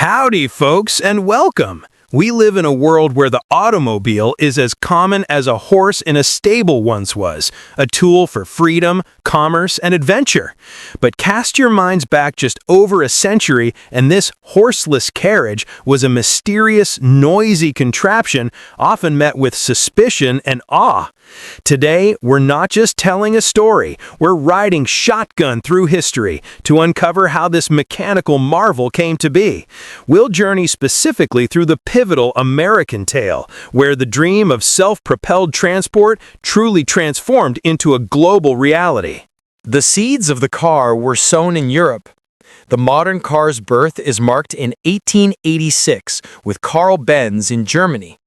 Howdy, folks, and welcome. We live in a world where the automobile is as common as a horse in a stable once was, a tool for freedom, commerce, and adventure. But cast your minds back just over a century, and this horseless carriage was a mysterious, noisy contraption often met with suspicion and awe. Today, we're not just telling a story, we're riding shotgun through history to uncover how this mechanical marvel came to be. We'll journey specifically through the pivotal American tale, where the dream of self-propelled transport truly transformed into a global reality. The seeds of the car were sown in Europe. The modern car's birth is marked in 1886 with Carl Benz in Germany.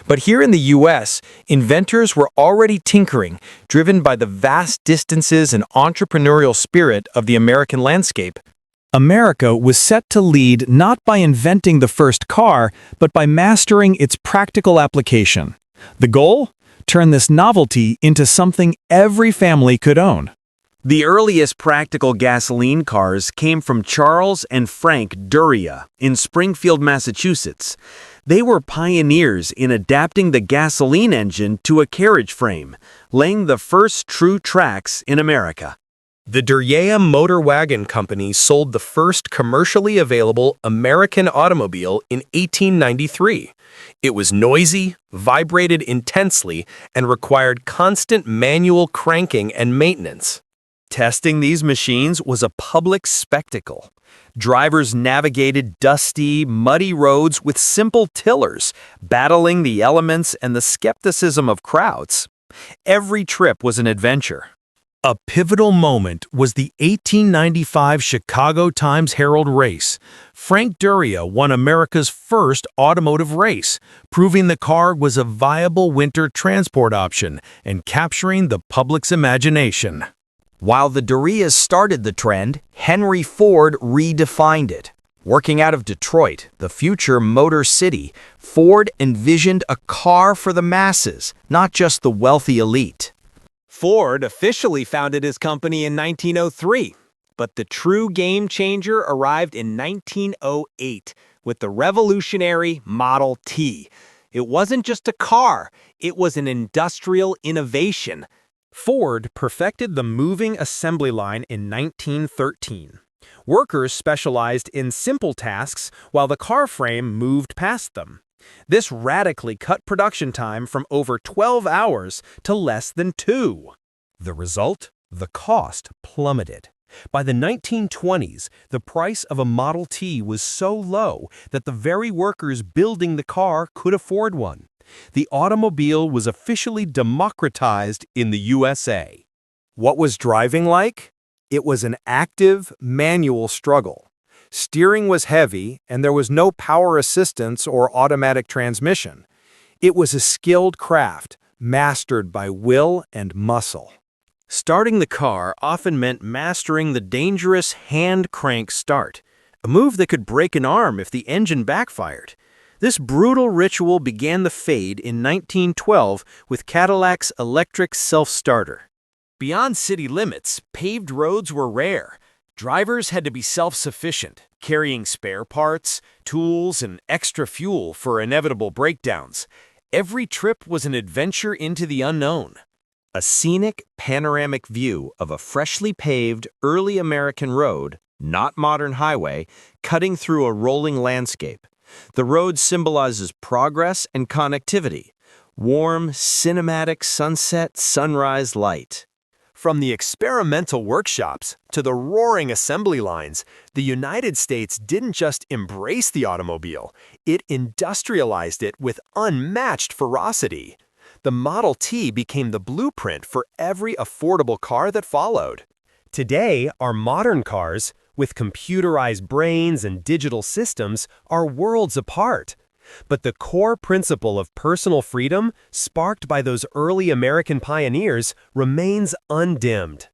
But here in the US, inventors were already tinkering, driven by the vast distances and entrepreneurial spirit of the American landscape. America was set to lead not by inventing the first car, but by mastering its practical application. The goal? Turn this novelty into something every family could own. The earliest practical gasoline cars came from Charles and Frank Duryea in Springfield, Massachusetts. They were pioneers in adapting the gasoline engine to a carriage frame, laying the first true tracks in America. The Duryea Motor Wagon Company sold the first commercially available American automobile in 1893. It was noisy, vibrated intensely, and required constant manual cranking and maintenance. Testing these machines was a public spectacle. Drivers navigated dusty, muddy roads with simple tillers, battling the elements and the skepticism of crowds. Every trip was an adventure. A pivotal moment was the 1895 Chicago Times-Herald race. Frank Duryea won America's first automotive race, proving the car was a viable winter transport option and capturing the public's imagination. While the Duryeas started the trend, Henry Ford redefined it. Working out of Detroit, the future Motor City, Ford envisioned a car for the masses, not just the wealthy elite. Ford officially founded his company in 1903, but the true game changer arrived in 1908 with the revolutionary Model T. It wasn't just a car, it was an industrial innovation. Ford perfected the moving assembly line in 1913. Workers specialized in simple tasks while the car frame moved past them. This radically cut production time from over 12 hours to less than 2. The result? The cost plummeted. By the 1920s, the price of a Model T was so low that the very workers building the car could afford one. The automobile was officially democratized in the USA. What was driving like? It was an active, manual struggle. Steering was heavy, and there was no power assistance or automatic transmission. It was a skilled craft, mastered by will and muscle. Starting the car often meant mastering the dangerous hand crank start, a move that could break an arm if the engine backfired. This brutal ritual began the fade in 1912 with Cadillac's electric self-starter. Beyond city limits, paved roads were rare. Drivers had to be self-sufficient, carrying spare parts, tools, and extra fuel for inevitable breakdowns. Every trip was an adventure into the unknown. A scenic, panoramic view of a freshly paved, early American road, not modern highway, cutting through a rolling landscape. The road symbolizes progress and connectivity, warm, cinematic sunset, sunrise light. From the experimental workshops to the roaring assembly lines, the United States didn't just embrace the automobile, it industrialized it with unmatched ferocity. The Model T became the blueprint for every affordable car that followed. Today, our modern cars, with computerized brains and digital systems, are worlds apart. But the core principle of personal freedom, sparked by those early American pioneers, remains undimmed.